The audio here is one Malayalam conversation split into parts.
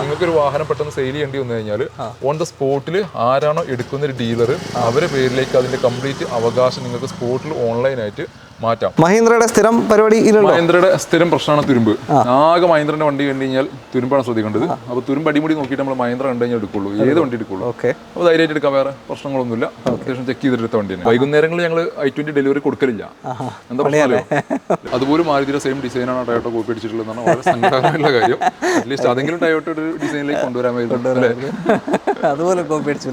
നിങ്ങൾക്കൊരു വാഹനം പെട്ടെന്ന് സെയിൽ ചെയ്യേണ്ടി വന്നു കഴിഞ്ഞാൽ ഓൺ ദ സ്പോട്ടിൽ ആരാണോ എടുക്കുന്ന ഒരു ഡീലർ അവരുടെ പേരിലേക്ക് അതിന്റെ കംപ്ലീറ്റ് അവകാശം നിങ്ങൾക്ക് സ്പോട്ടിൽ ഓൺലൈനായിട്ട് മാറ്റാം. മഹീന്ദ്രയുടെ സ്ഥിരം പരിപാടി മഹീന്ദ്രയുടെ സ്ഥിരം പ്രശ്നമാണ് തുരുമ്പ്. ആകെ മഹീന്ദ്രന്റെ വണ്ടി കണ്ടു കഴിഞ്ഞാൽ തുരുമ്പാണ് ശ്രദ്ധിക്കേണ്ടത്. അപ്പോൾ തുരുമ്പ് അടിമുടി നോക്കിയിട്ട് നമ്മൾ മഹീന്ദ്ര കണ്ടു കഴിഞ്ഞാൽ എടുക്കുള്ളൂ, ഏത് വണ്ടി എടുക്കുള്ളൂ. അപ്പോൾ ധൈര്യമായിട്ട് എടുക്കാൻ, വേറെ പ്രശ്നങ്ങളൊന്നുമില്ല. അത്യാവശ്യം ചെക്ക് ചെയ്തെടുത്ത വണ്ടിയാണ്. വൈകുന്നേരങ്ങളിൽ ഞങ്ങൾ i20 ഡെലിവറി കൊടുക്കലില്ല. എന്താ പ്രശ്നമല്ലോ, അതുപോലും മാരുതിയുടെ സെയിം ഡിസൈനാണ് ടയോട്ടോ കോപ്പി അടിച്ചിട്ടുള്ളതാണ് വളരെ സങ്കടകരമുള്ള കാര്യം. അറ്റ്ലീസ്റ്റ് അതെങ്കിലും ടയോട്ടോ ഒരു ഡിസൈനിലേക്ക് കൊണ്ടുവരാമായിരുന്നു. അതുപോലെ കോപ്പി അടിച്ചു.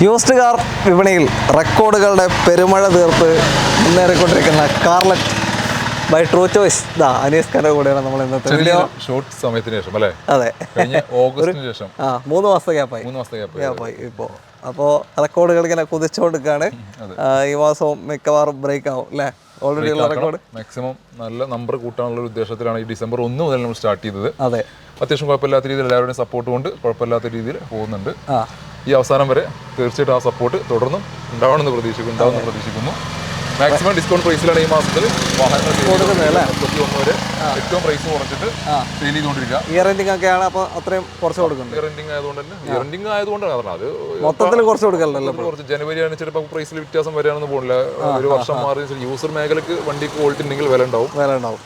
യൂസ്ഡ് കാർ വിപണിയിൽ റെക്കോർഡുകളുടെ പെരുമഴ തീർത്ത് മുന്നേറിക്കൊണ്ടിരിക്കുന്ന കാർലെറ്റ് ബൈ ട്രൂ ചോയ്സ് അനീസ് ഖാന്റെ കൂടെയാണ് നമ്മൾ ഇന്നത്തെ വീഡിയോ. ഷോർട്ട് സമയത്തിന് ശേഷം അല്ലേ? അതെ, ഓഗസ്റ്റിന് ശേഷം 3 മാസത്തെ ഗ്യാപ്പായി ഇപ്പോൾ. അപ്പോൾ റെക്കോർഡുകൾ ഇങ്ങനെ കുതിച്ചുകൊണ്ടിരിക്കുകയാണ്. ഈ മാസവും മിക്കവാറും ബ്രേക്ക് ആവും അല്ലേ? ഓൾറെഡി ഉള്ള റെക്കോർഡ് മാക്സിമം നല്ല നമ്പർ കൂട്ടാനുള്ള ഉദ്ദേശത്തിലാണ് ഈ ഡിസംബർ 1 മുതൽ നമ്മൾ സ്റ്റാർട്ട് ചെയ്തത്. അതെ, അത്യാവശ്യം കുഴപ്പമില്ലാത്ത രീതിയിൽ എല്ലാവരുടെയും സപ്പോർട്ട് കൊണ്ട് കുഴപ്പമില്ലാത്ത രീതിയിൽ പോകുന്നുണ്ട്. ഈ അവസാനം വരെ തീർച്ചയായിട്ടും ആ സപ്പോർട്ട് തുടർന്നും ഉണ്ടാവുമെന്ന് പ്രതീക്ഷിക്കുന്നു. മാക്സിമം ഡിസ്കൗണ്ട് പ്രൈസിലാണ് ഈ മാസത്തിൽ വാഹനങ്ങൾ കൊടുക്കുന്നത്. 31 വരെ ഏറ്റവും പ്രൈസ് കുറച്ചിട്ട് സെയിൽ ചെയ്തുകൊണ്ടിരിക്കുക. ഇയർ എൻഡിംഗ് ഒക്കെയാണ്, അപ്പോൾ അത്രയും കുറച്ച് കൊടുക്കുന്നത്. ഇയർ എൻഡിംഗ് ആയതുകൊണ്ടാണ് അത് മൊത്തത്തിൽ കുറച്ച് കൊടുക്കലല്ലോ. കുറച്ച് ജനുവരി ആണ് ചിലപ്പോൾ പ്രൈസിൽ വ്യത്യാസം വരാനൊന്നും പോകില്ല. ഒരു വർഷം മാറി യൂസർ മേഖലക്ക് വണ്ടി ക്വാളിറ്റി ഉണ്ടെങ്കിൽ വില ഉണ്ടാവും.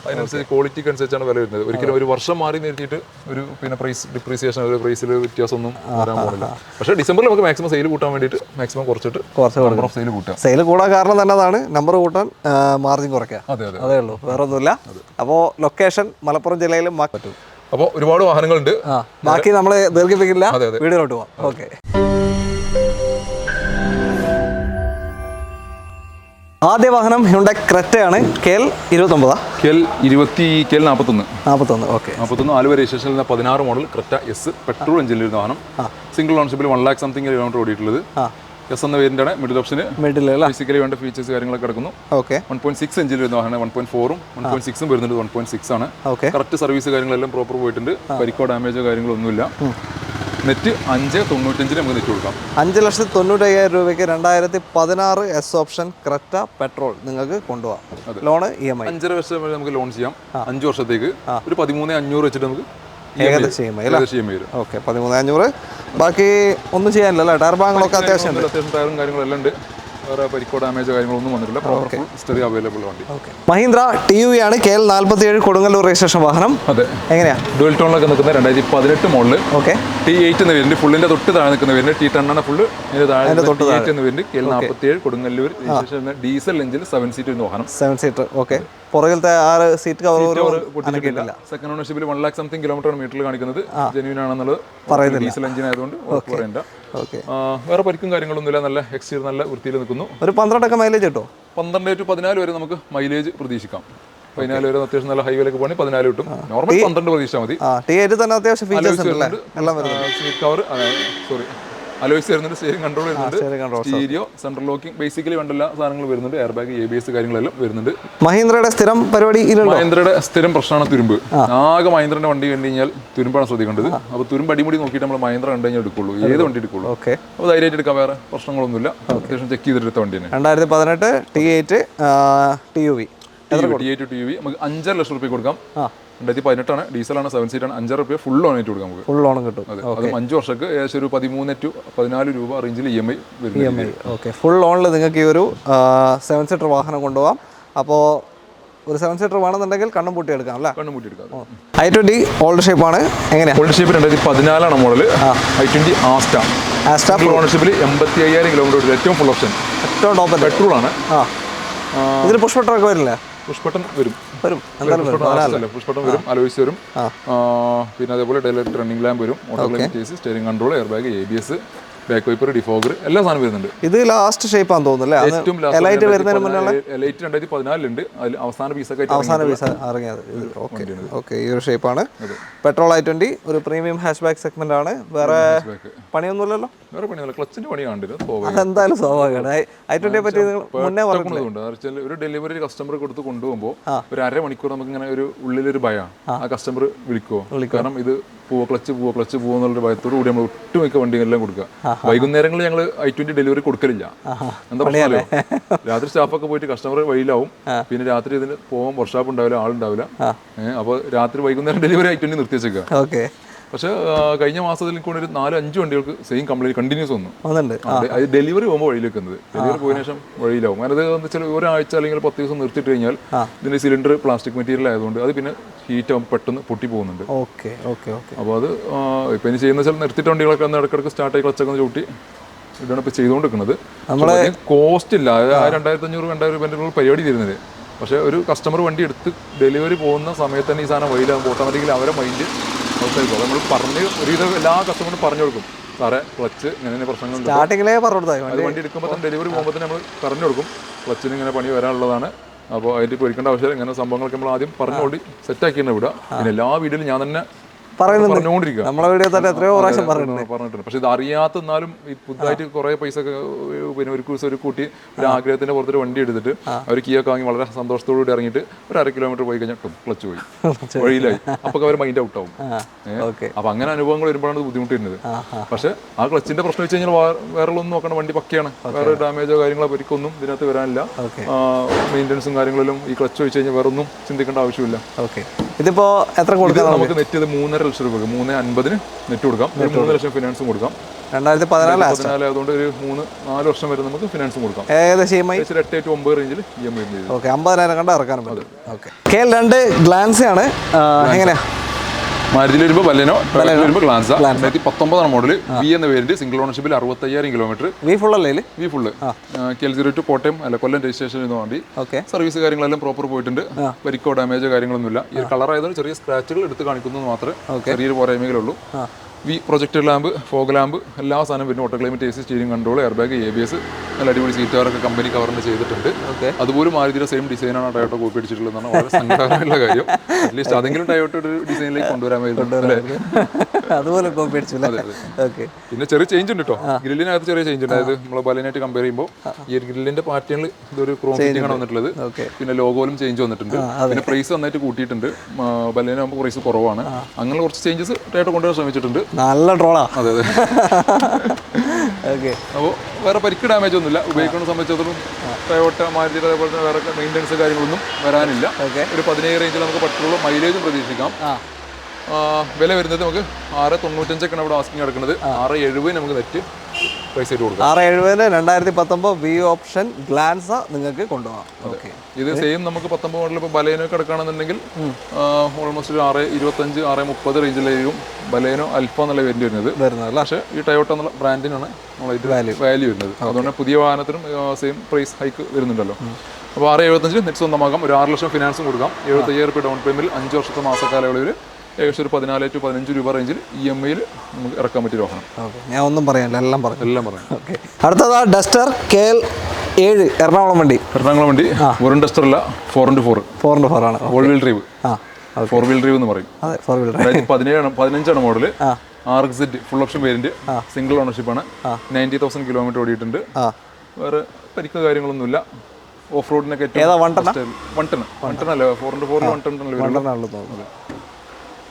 അതിനനുസരിച്ച് ക്വാളിറ്റിക്ക് അനുസരിച്ചാണ് വില വരുന്നത്. ഒരിക്കലും ഒരു വർഷം മാറി നിർത്തിയിട്ട് ഒരു പ്രൈസ് ഡിപ്രീസിയേഷൻ പ്രൈസിൽ വ്യത്യാസമൊന്നും വരാൻ പോകില്ല. പക്ഷേ ഡിസംബറിൽ നമുക്ക് മാക്സിമം സെയിൽ കൂട്ടാൻ വേണ്ടിയിട്ട് മാക്സിമം കുറച്ചിട്ട് സെയിൽ കൂടാൻ കാരണം തന്നെ അതാണ്, നമ്പർ കൂട്ടാൻ മാർജിൻ കുറയ്ക്കുക. അതേ ഉള്ളൂ, വേറെ ഒന്നുമില്ല. അപ്പോൾ ലൊക്കേഷൻ മലപ്പുറം ജില്ലയിലും പറ്റും. അപ്പോൾ ഒരുപാട് വാഹനങ്ങളുണ്ട്. ബാക്കി നമ്മൾ ദീർഘിപ്പിക്കില്ല, വീഡിയോയിലോട്ട് പോകാം. ഓക്കെ, ആദ്യ വാഹനം ഹ്യുണ്ടായി ക്രെറ്റയാണ്. KL 29. KL 41. ഓക്കെ, 41 ആലുവ രജിസ്ട്രേഷനിൽ 16 മോഡൽ ക്രെറ്റ എസ് പെട്രോൾ എഞ്ചിനിൽ വാഹനം. സിംഗിൾ ഓണർഷിപ്പിൽ 1 lakh സംതിങ് കിലോമീറ്റർ ഓടിയിട്ടുള്ളത്. എസ് എന്ന വേരിയന്റാണ്. മിഡിൽ ഓപ്ഷന് ഫിസിക്കലി വേണ്ട ഫീച്ചേഴ്സ് കാര്യങ്ങളൊക്കെ കിടക്കുന്നു. 1.6 എഞ്ചിൽ വരുന്ന വാഹനം. 1.4ഉം 1.6ഉം വരുന്നുണ്ട്. 1.6 ആണ്. കറക്റ്റ് സർവീസ് കാര്യങ്ങളെല്ലാം പ്രോപ്പർ പോയിട്ടുണ്ട്. പരിക്കോ ഡാമേജോ കാര്യങ്ങളൊന്നുമില്ല. നെറ്റ് 5.95 നമുക്ക് നെറ്റ് കൊടുക്കാം. 5,95,000 രൂപയ്ക്ക് 2016 എസ് ഓപ്ഷൻ ക്രെറ്റ പെട്രോൾ നിങ്ങൾക്ക് കൊണ്ടുപോകാം. ലോണ് EMI 5.5 വർഷം വരെ നമുക്ക് ലോൺ ചെയ്യാം. 5 വർഷത്തേക്ക് ഒരു 13,500 വെച്ചിട്ട് നമുക്ക് ഏകദേശം 13,500. ബാക്കി ഒന്നും ചെയ്യാനില്ല. ടയർ ഭാഗങ്ങളൊക്കെ അത്യാവശ്യം ടയറും കാര്യങ്ങളെല്ലാം ഉണ്ട്. വേറെ പരിക്കോ ഡാമേജോ കാര്യങ്ങളൊന്നും വന്നിട്ടില്ല. പ്രോപ്പർ സ്റ്റെറി അവൈലബിൾ വണ്ടി. മഹീന്ദ്ര TUV ആണ്. KL 47 കൊടുങ്ങല്ലൂർ രജിസ്ട്രേഷൻ വാഹനം. അതെ, എങ്ങനെയാ ഡുവൽ ടോണിലൊക്കെ നിൽക്കുന്ന 2018 മോഡല്. T8 എന്ന് വരുന്നുണ്ട്. ഫുള്ളിന്റെ തൊട്ട് താഴെ നിൽക്കുന്ന വരുന്നത് T10 ആണ്. ഫുള്ള് T8 എന്ന് വരുന്നുണ്ട്. KL 47 Kodungallur registration diesel engine 7 seat വാഹനം. 7 സീറ്റർ. ഓക്കെ, പുറകിലത്തെ 6 സീറ്റ് കവർ സെക്കൻഡ് ഓണർഷിപ്പിൽ 1 lakh സംതിങ് കിലോമീറ്റർ മീറ്ററിൽ കാണിക്കുന്നത് ജെന്യൂൻ ആണെന്നുള്ളത് പറയുന്നത്. ഡീസൽ എഞ്ചിൻ ആയതുകൊണ്ട് പറയണ്ട. വേറെ പരിക്കും കാര്യങ്ങളൊന്നുമില്ല. നല്ല എക്സ്റ്റീരിയർ നല്ല വൃത്തിയിൽ നിൽക്കുന്നു. ഒരു 12 മൈലേജ് കിട്ടും. 12 to 14 വരെ നമുക്ക് മൈലേജ് പ്രതീക്ഷിക്കാം. 14 വരെ അത്യാവശ്യം നല്ല ഹൈവേയിലേക്ക് പോകണമെങ്കിൽ 14 കിട്ടും. നോർമൽ 12 പ്രതീക്ഷിച്ചാൽ മതി. T8 തന്നെ അത്യാവശ്യം ഫീച്ചേഴ്സ് അലോയ്സ് വരുന്നുണ്ട്. സ്റ്റിയറിംഗ് കൺട്രോൾ വരുന്നുണ്ട്. സ്റ്റീരിയോ, സെൻട്രൽ ലോക്കിംഗ്, ബേസിക്കലി വേണ്ട എല്ലാ സാധനങ്ങളും വരുന്നുണ്ട്. എയർ ബാഗ്, ABS കാര്യങ്ങളെല്ലാം വരുന്നുണ്ട്. മഹീന്ദ്രയുടെ സ്ഥിരം പരിപാടി മഹീന്ദ്രയുടെ സ്ഥിരം പ്രശ്നമാണ് തുരുമ്പ്. ആകെ മഹീന്ദ്രന്റെ വണ്ടി കണ്ടു കഴിഞ്ഞാൽ തുരുമ്പാണ് ശ്രദ്ധിക്കേണ്ടത്. അപ്പോൾ തുരുമ്പ് അടിമുടി നോക്കിയിട്ട് നമ്മൾ മഹീന്ദ്ര കണ്ടു കഴിഞ്ഞാൽ എടുക്കുള്ളൂ, ഏത് വണ്ടി എടുക്കുള്ളൂ. അപ്പോൾ ധൈര്യമായിട്ട് എടുക്കാൻ, വേറെ പ്രശ്നങ്ങളൊന്നുമില്ല. അത്യാവശ്യം ചെക്ക് ചെയ്തെടുത്ത വണ്ടിയാണ്. 2018 T8 TUV നമുക്ക് 5.5 ലക്ഷം രൂപ കൊടുക്കാം. 2018 ആണ്. ഡീസലാണ്. 7 സീറ്റാണ്. 5 രൂപ ഫുൾ ലോൺ ആയിട്ട് കൊടുക്കാം നമുക്ക്. ഫുൾ ലോൺ കിട്ടും. അത് 5 വർഷക്ക് ഏകദേശം ഒരു 13 to 14 രൂപ റേഞ്ചിൽ EMI വരുന്നത്. ഫുൾ ലോണിൽ നിങ്ങൾക്ക് ഈ ഒരു 7 സീറ്റർ വാഹനം കൊണ്ടുപോകാം. അപ്പോൾ ഒരു 7 സീറ്റർ വേണമെന്നുണ്ടെങ്കിൽ കണ്ണും പൂട്ടി എടുക്കാം അല്ലേ? കണ്ണും പൂട്ടി എടുക്കാം. i20 ഓൾഡ് ഷേപ്പ് ആണ്. എങ്ങനെയാണ്? Old shape 2014 model i20 Asta. ഓണർഷിപ്പിൽ 85,000 കിലോമീറ്റർ. ഏറ്റവും ഫുൾ ഓപ്ഷൻ, ഏറ്റവും ടോപ്പ് പെട്രോൾ ആണ്. ഇതിൽ പുഷ് ബട്ടൺ വരില്ല? പുഷ് ബട്ടൺ വരും. പുഷ് ബട്ടൺ വരും. അലോയ്സ് വരും. പിന്നെ അതേപോലെ ഡയലക്ട് റണ്ണിംഗ് ലാമ്പ് വരും. Auto climate, steering control, air bag, ABS, back wiper, defogger, എല്ലാ സാധനം വരുന്നുണ്ട്. ഇത് ലാസ്റ്റ് ഷേപ്പ് ആണെന്ന് തോന്നുന്നു. ഏറ്റവും എലൈറ്റ് 2014 ഉണ്ട്. അതിൽ അവസാന പീസ് ഇറങ്ങിയത്. ഈ ഒരു ഷേപ്പാണ്. പെട്രോൾ i20 ഒരു പ്രീമിയം ഹാഷ് ബാക്ക് സെഗ്മെന്റ് ആണ്. വേറെ പണിയൊന്നുമില്ലല്ലോ. വേറെ പണിയൊന്നുമില്ല. ക്ലച്ചിന്റെ പണി കണ്ടില്ല. എന്തായാലും സ്വാഭാവികമാണ്. i20 പറ്റി മുന്നേ പറഞ്ഞിട്ടുണ്ട്. ഒരു ഡെലിവറി കസ്റ്റമർ കൊടുത്ത് കൊണ്ടുപോകുമ്പോൾ ഒരു അരമണിക്കൂർ നമുക്ക് ഇങ്ങനെ ഒരു ഉള്ളിലൊരു ഭയമാണ്. ആ കസ്റ്റമർ വിളിക്കുമോ? കാരണം ഇത് ക്ലച്ച് പോവോ എന്നുള്ളൊരു ഭയത്തോടു കൂടി നമ്മൾ ഒട്ടുമിക്ക വണ്ടികളെല്ലാം കൊടുക്കുക. വൈകുന്നേരങ്ങളിൽ ഞങ്ങൾ i20 ഡെലിവറി കൊടുക്കലില്ല. എന്താ പ്രശ്നമല്ലോ, രാത്രി സ്റ്റാഫൊക്കെ പോയിട്ട് കസ്റ്റമർ വഴിയിലാവും. പിന്നെ രാത്രി ഇതിന് പോകാൻ വർക്ക്ഷോപ്പ് ഉണ്ടാവില്ല, ആളുണ്ടാവില്ല. അപ്പോൾ രാത്രി വൈകുന്നേരം ഡെലിവറി i20 നിർത്തി വെച്ചേക്കുക. പക്ഷേ കഴിഞ്ഞ മാസത്തിൽ കൂടെ ഒരു 4-5 വണ്ടികൾക്ക് സെയിം കംപ്ലൈൻറ്റ് കണ്ടിന്യൂസ് വന്നു. വന്നിട്ടുണ്ട്. അത് ഡെലിവറി പോകുമ്പോൾ വഴിയിൽ വെക്കുന്നത്, ഡെലിവറി പോയതിനു ശേഷം വഴിയിലാവും. കാരണം അത് എന്ന് വെച്ചാൽ ഒരാഴ്ച അല്ലെങ്കിൽ 10 ദിവസം നിർത്തിയിട്ട് കഴിഞ്ഞാൽ ഇതിന്റെ സിലിണ്ടർ പ്ലാസ്റ്റിക് മെറ്റീരിയൽ ആയതുകൊണ്ട് അത് പിന്നെ ഹീറ്റ് ആകുമ്പോൾ പെട്ടെന്ന് പൊട്ടി പോകുന്നുണ്ട്. Okay okay okay. അപ്പോൾ അത് ഇപ്പം ഇനി ചെയ്യുന്ന വെച്ചാൽ നിർത്തിയിട്ട് വണ്ടികളൊക്കെ ഒന്ന് ഇടയ്ക്കിടയ്ക്ക് സ്റ്റാർട്ടായി ക്ലച്ചൊക്കെ ഒന്ന് ചൂട്ടി ഇതാണ് ഇപ്പോൾ ചെയ്തുകൊണ്ടിരിക്കുന്നത്. കോസ്റ്റ് ഇല്ല, അത് 2500-2000 പരിപാടി തരുന്നത്. പക്ഷേ ഒരു കസ്റ്റമർ വണ്ടി എടുത്ത് ഡെലിവറി പോകുന്ന സമയത്ത് തന്നെ ഈ സാധനം വഴിയിലാകുമ്പോൾ ഓട്ടോമാറ്റിക്കലി അവരെ മൈൻഡ് അവസ്ഥയായിരിക്കും. നമ്മൾ പറഞ്ഞ് ഒരുവിധം എല്ലാ കസ്റ്റമറും പറഞ്ഞു കൊടുക്കും, സാറേ ക്ലച്ച് ഇങ്ങനെ പ്രശ്നങ്ങളുണ്ട്. സ്റ്റാർട്ടിങ്ങിലേ പറഞ്ഞു കൊടുത്താൽ അത് വണ്ടി എടുക്കുമ്പോൾ തന്നെ ഡെലിവറി പോകുമ്പോൾ തന്നെ നമ്മൾ പറഞ്ഞു കൊടുക്കും, ക്ലച്ചിന് ഇങ്ങനെ പണി വരാനുള്ളതാണ്, അപ്പോൾ അതിൻ്റെ പേടിക്കേണ്ട ആവശ്യമില്ല. ഇങ്ങനെ സംഭവങ്ങളൊക്കെ നമ്മൾ ആദ്യം പറഞ്ഞുകൊണ്ട് സെറ്റാക്കിയാണ് വിടുക. പിന്നെ എല്ലാ വീഡിയോയിലും ഞാൻ തന്നെ പറഞ്ഞുകൊണ്ടിരിക്കുക. നമ്മളെ വീഡിയോ തന്നെ എത്രയോ പ്രാവശ്യം പറഞ്ഞിട്ടുണ്ട്. പക്ഷെ ഇത് അറിയാത്ത എന്നാലും ഈ പുതുതായിട്ട് കുറെ പൈസ പിന്നെ ഒരു ദിവസം ഒരു കൂട്ടി ഒരു ആഗ്രഹത്തിന്റെ പുറത്തൊരു വണ്ടി എടുത്തിട്ട് അവർ കീയൊക്കെ വാങ്ങി വളരെ സന്തോഷത്തോടുകൂടി ഇറങ്ങിയിട്ട് ഒരു 1/2 കിലോമീറ്റർ പോയി കഴിഞ്ഞാൽ ക്ലച്ച് പോയി വഴിയിലായി. അപ്പൊ അവർ മൈൻഡ് ഔട്ട് ആവും. അപ്പൊ അങ്ങനെ അനുഭവങ്ങൾ വരുമ്പോഴാണ് ബുദ്ധിമുട്ട് വരുന്നത്. പക്ഷെ ആ ക്ലച്ചിന്റെ പ്രശ്നം വെച്ച് കഴിഞ്ഞാൽ വേറെ ഒന്നും നോക്കണം, വണ്ടി പക്കയാണ്, വേറെ ഡാമേജോ കാര്യങ്ങളോ പരിക്കൊന്നും ഇതിനകത്ത് വരാനില്ല. മെയിൻ്റനൻസും കാര്യങ്ങളിലും ഈ ക്ലച്ച് വെച്ച് കഴിഞ്ഞാൽ വേറെ ഒന്നും ചിന്തിക്കേണ്ട ആവശ്യമില്ല. ഇതിപ്പോ എത്ര കൊടുക്കാം നമുക്ക് നെറ്റ് 3.5 ലക്ഷം രൂപ, 3.50 നെറ്റ് കൊടുക്കാം, 3 ലക്ഷം ഫിനാൻസും കൊടുക്കാം. 2014 ആയതുകൊണ്ട് ഒരു 3-4 വർഷം വരെ നമുക്ക് ഫിനാൻസും കൊടുക്കാം. ഏകദേശം 8-9 റേഞ്ചിൽ EMI 50,000 കണ്ട ഇറക്കാനും പറ്റും. KL2 ഗ്ലാൻസ് ആണ്. എങ്ങനെയാ മാരുതിയിൽ വരുമ്പോൾ ബലെനോ, വരുമ്പോൾ ഗ്ലാൻസ. 2019 മോഡൽ വി എന്ന വേരിയന്റ്, സിംഗിൾ ഓണർഷിപ്പിൽ 65,000 കിലോമീറ്റർ. വി ഫുൾ അല്ലേ? V full. KL02 Kottayam Kollam registration ചെയ്യുന്ന വണ്ടി. സർവീസ് കാര്യങ്ങളെല്ലാം പ്രോപ്പർ പോയിട്ടുണ്ട്, പരിക്കോ ഡാമേജോ കാര്യങ്ങളൊന്നുമില്ല. ഈ കളർ ആയതുകൊണ്ട് ചെറിയ സ്ക്രാച്ചുകൾ എടുത്ത് കാണിക്കുന്നത് മാത്രമേ ചെറിയൊരു പോരായ്മകളുള്ളൂ. V projector lamp, fog lamp, എല്ലാ സാധനവും പിന്നെ auto climate AC, steering control, air bag, ABS, നല്ല അടിപൊളി സീറ്റുകാരൊക്കെ കമ്പനി കവറിന് ചെയ്തിട്ടുണ്ട്. അതുപോലും മാരുതിയുടെ സെയിം ഡിസൈനാണ് ടയോട്ടോ കോപ്പി അടിച്ചിട്ടുള്ളതാണ് വളരെ സങ്കടകരമായ കാര്യം. അറ്റ്ലീസ്റ്റ് അതെങ്കിലും ടയോട്ടോ ഒരു ഡിസൈനിലേക്ക് കൊണ്ടുവരാമായിരുന്നു. അതുപോലെ കോപ്പി അടിച്ചില്ല. പിന്നെ ചെറിയ ചേഞ്ച് ഉണ്ട് കേട്ടോ, ഗ്രില്ലിനകത്ത് ചെറിയ ചേഞ്ച് ഉണ്ട്. അതായത് നമ്മൾ ബലെനായിട്ട് കമ്പയർ ചെയ്യുമ്പോൾ ഈ ഗ്രില്ലിന്റെ പാറ്റേണിൽ ഇതൊരു ക്രോം ഫിറ്റിംഗ് ആണ് വന്നിട്ടുള്ളത്. പിന്നെ ലോഗോയിലും ചേഞ്ച് വന്നിട്ടുണ്ട്. പിന്നെ പ്രൈസ് നന്നായിട്ട് കൂട്ടിയിട്ടുണ്ട്. ബലെനാകുമ്പോൾ പ്രൈസ് കുറവാണ്. അങ്ങനെ കുറച്ച് ചേഞ്ചസ് ടയോട്ടോ കൊണ്ടുവരാൻ ശ്രമിച്ചിട്ടുണ്ട്. നല്ല ട്രോളാ. അതെ അതെ. അപ്പോൾ വേറെ പരിക്ക് ഡാമേജ് ഒന്നുമില്ല. ഉപയോഗിക്കുന്ന സംബന്ധിച്ചിടത്തോളം ടയോട്ട, മാരുതി അതേപോലെ തന്നെ വേറെ മെയിൻ്റനൻസ് കാര്യങ്ങളൊന്നും വരാനില്ല. ഒരു 17 റേഞ്ചിൽ നമുക്ക് പെട്രോളും മൈലേജും പ്രതീക്ഷിക്കാം. വില വരുന്നത് നമുക്ക് 695 അവിടെ ആസ്കിങ് കിടക്കുന്നത്. 670 നമുക്ക് നെറ്റ് പ്രൈസ് ആയിട്ട് കൊടുക്കാം. 670 2019 വി ഓപ്ഷൻ ഗ്ലാൻസ നിങ്ങൾക്ക് കൊണ്ടുപോകാം. ഇത് സെയിം നമുക്ക് 19 മോഡൽ ഇപ്പോൾ ബലേനോ കിടക്കുകയാണെന്നുണ്ടെങ്കിൽ ഓൾമോസ്റ്റ് ഒരു 625, 630 റേഞ്ചിലായിരിക്കും ബലേനോ അൽഫ എന്നുള്ള വേരിയന്റ് വരുന്നത്. പക്ഷേ ഈ ടയോട്ട എന്നുള്ള ബ്രാൻഡിനാണ് വാല്യൂ വരുന്നത്. അതുകൊണ്ട് പുതിയ വാഹനത്തിനും സെയിം പ്രൈസ് ഹൈക്ക് വരുന്നുണ്ടല്ലോ. അപ്പോൾ 675 നെറ്റ് സ്വന്തമാക്കാം. ഒരു 6 ലക്ഷം ഫിനാൻസും കൊടുക്കാം. 75,000 രൂപ ഡൗൺ പേയ്മെന്റിൽ 5 വർഷത്തെ മാസക്കാലയളവിൽ ഏകദേശം ഒരു 14 to 15 രൂപ റേഞ്ചിൽ EMI നമുക്ക് ഇറക്കാൻ പറ്റിയ വാഹനം. ഞാൻ ഒന്നും പറയാനില്ല, എല്ലാം പറയാം. അടുത്തതാ ഡസ്റ്റർ KL7 എറണാകുളം വണ്ടി. വെറും ഡസ്റ്റർ അല്ല, 4x4 ആണ്. All wheel drive, 4 wheel drive എന്ന് പറയും. 2015 model RX full option variant, single ownership ആണ്. 90,000 കിലോമീറ്റർ ഓടിയിട്ടുണ്ട്. വേറെ പരിക്ക് കാര്യങ്ങളൊന്നുമില്ല. ഓഫ് റോഡിനൊക്കെ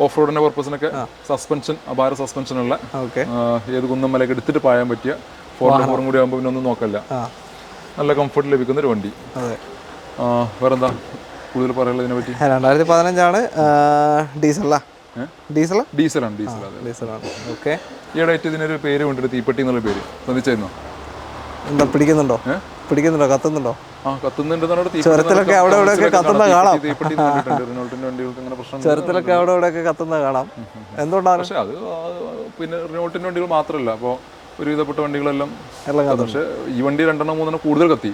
ഓഫ് റോഡിന്റെ പർപ്പസിനൊക്കെ സസ്പെൻഷൻ, അപാര സസ്പെൻഷനുള്ള ഏത് കുന്നും മലയൊക്കെ എടുത്തിട്ട് പായാൻ പറ്റിയ 4x4 കൂടി ആകുമ്പോൾ പിന്നെ ഒന്നും നോക്കല്ല, നല്ല കംഫർട്ട് ലഭിക്കുന്ന ഒരു വണ്ടി. വേറെന്താ കൂടുതൽ പറയാനുള്ളത് ഇതിനെ പറ്റി? 2015 ആണ്. ഡീസലാണ്. ഈയിടെയായിട്ട് ഇതിനൊരു പേര് കൊണ്ടിട്ട് തീപ്പെട്ടി എന്നുള്ള പേര് ശ്രദ്ധിച്ചായിരുന്നോ? എന്താ പിടിക്കുന്നുണ്ടോ? കത്തുന്നുണ്ടോ? ചുരത്തിലൊക്കെ അവിടെ ഇവിടെയൊക്കെ കത്തുന്ന കാണാം. ചുരത്തിലൊക്കെ അവിടെ ഇവിടെയൊക്കെ കത്തുന്ന കാണാം. എന്തുകൊണ്ടാണ്? പക്ഷെ അത് പിന്നെ റിനോൾട്ടിന്റെ വണ്ടികൾ മാത്രമല്ല, അപ്പോൾ ഒരുവിധപ്പെട്ട വണ്ടികളെല്ലാം. പക്ഷേ ഈ വണ്ടി 2-3 കൂടുതൽ കത്തി.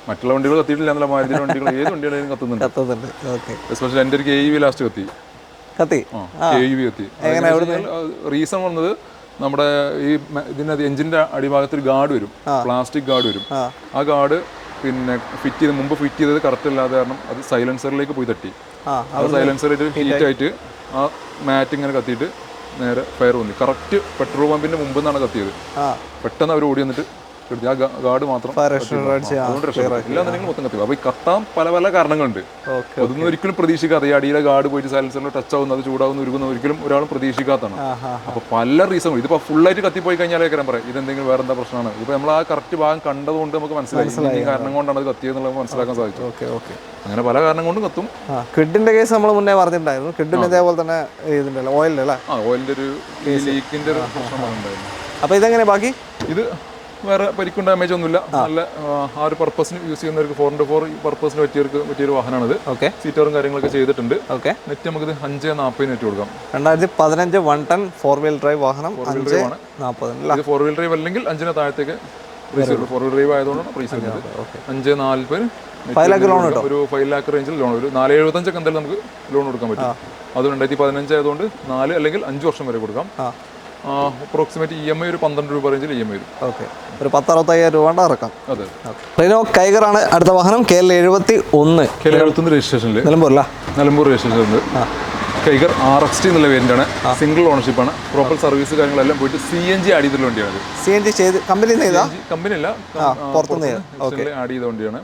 മറ്റുള്ള വണ്ടികൾ കത്തിയിട്ടില്ല എന്നല്ല, മാരുതിയുടെ വണ്ടികൾ ഏത് വണ്ടികളായാലും കത്തുന്നുണ്ട്. എസ്പെഷ്യലി എൻ്റെ ഒരു KEV ലാസ്റ്റ് കത്തി. KEV കത്തി. റീസൺ വന്നത് നമ്മുടെ ഈ ഇതിനകത്ത് എഞ്ചിന്റെ അടിഭാഗത്ത് ഒരു ഗാർഡ് വരും, പ്ലാസ്റ്റിക് ഗാർഡ് വരും. ആ ഗാർഡ് പിന്നെ മുമ്പ് ഫിറ്റ് ചെയ്തത് കറക്റ്റ് അല്ലാതെ കാരണം അത് സൈലൻസറിലേക്ക് പോയി തട്ടി. അത് സൈലൻസറിൽ ഹീറ്റ് ആയിട്ട് ആ മാറ്റ് ഇങ്ങനെ കത്തിയിട്ട് നേരെ ഫയർ വന്നു. കറക്റ്റ് പെട്രോൾ പമ്പിന്റെ മുമ്പ് നിന്നാണ് കത്തിയത്. പെട്ടെന്ന് അവർ ഓടി വന്നിട്ട് ആ ഗാർഡ് മാത്രം അതുകൊണ്ട് രക്ഷപ്പെട്ടു. ഇല്ലാന്നുണ്ടെങ്കിൽ മൊത്തം കത്തി. അപ്പോൾ ഈ കത്താൻ പല പല കാരണങ്ങളുണ്ട്. അതൊന്നും ഒരിക്കലും പ്രതീക്ഷിക്കാത്ത ഈ അടിയിലെ ഗാർഡ് പോയിട്ട് സൈലൻസറിൽ ടച്ച് ആവുന്നത്, അത് ചൂടാവുന്ന, ഉരുകുന്ന ഒരിക്കലും ഒരാളും പ്രതീക്ഷിക്കാത്തതാണ്. അപ്പോൾ പല റീസൺ. ഇതിപ്പോൾ ഫുള്ളായിട്ട് കത്തിപ്പോയി കഴിഞ്ഞാലേ കാര്യം പറയാം ഇതെന്തെങ്കിലും വേറെ എന്താ പ്രശ്നമാണ്. ഇപ്പോൾ നമ്മൾ ആ കറക്റ്റ് ഭാഗം കണ്ടതുകൊണ്ട് നമുക്ക് മനസ്സിലായി ഈ കാരണം കൊണ്ടാണ് അത് കത്തിയെന്നുള്ളത് മനസ്സിലാക്കാൻ സാധിച്ചു. അങ്ങനെ പല കാരണം കൊണ്ടും കത്തും. കിഡിന്റെ കേസ് നമ്മൾ മുന്നേ പറഞ്ഞിട്ടുണ്ടായിരുന്നു. കിഡിന് ഇതേപോലെ തന്നെ ഇതിന്റെ ഓയിലല്ലേ, ഓയിലിന്റെ ഒരു ലീക്കിന്റെ ഒരു പ്രശ്നം ഉണ്ടായിരുന്നു. അപ്പോൾ ഇതെങ്ങനെ ബാക്കി? ഇത് വേറെ പരിക്കും ഡാമേജ് ഒന്നുമില്ല. നല്ല ആ ഒരു പർപ്പസിന് യൂസ് ചെയ്യുന്നവർക്ക് 4x4 പർപ്പസിന് പറ്റിയൊരു വാഹനമാണിത്. ഓക്കെ, സീറ്ററും കാര്യങ്ങളൊക്കെ ചെയ്തിട്ടുണ്ട്. ഓക്കെ, നെറ്റ് നമുക്കിത് 540 നെറ്റ് കൊടുക്കാം. 2015 110 4 വീൽ ഡ്രൈവ് വാഹനം 540. ഇത് 4 വീൽ ഡ്രൈവ് അല്ലെങ്കിൽ 5 താഴത്തേക്ക് പ്രൈസ് ഉള്ളൂ. 4 വീൽ ഡ്രൈവ് ആയതുകൊണ്ടാണ് പ്രൈസ് വരുന്നത്. 540 5 ലക്ഷം ലോൺ കിട്ടും. ഒരു 5 lakh റേഞ്ചിൽ ലോൺ, ഒരു 475 ഒക്കെ എന്തായാലും നമുക്ക് ലോൺ കൊടുക്കാൻ പറ്റും. അത് 2015 ആയതുകൊണ്ട് 4 അല്ലെങ്കിൽ 5 വർഷം വരെ കൊടുക്കാം. അപ്രോക്സിമേറ്റ് EMI ഒരു 12 രൂപ റേഞ്ചിൽ EMI വരും. ഓക്കെ, ഒരു 10-65,000 രൂപ ഇറക്കാം. അതെ. റെനോ കൈഗറാണ് അടുത്ത വാഹനം. KL71 രജിസ്ട്രേഷനിൽ നിലമ്പൂർ രജിസ്ട്രേഷനിൽ കൈഗർ RXT എന്നുള്ള വേരിയന്റാണ്. സിംഗിൾ ഓണർഷിപ്പാണ്. പ്രോപ്പർ സർവീസ് കാര്യങ്ങളെല്ലാം പോയിട്ട് CNG ആഡ് ചെയ്തിട്ടുള്ള വണ്ടിയാണ്. CNG ചെയ്ത് കമ്പനി കമ്പനി അല്ല, പുറത്തുനിന്ന് ആഡ് ചെയ്ത വണ്ടിയാണ്.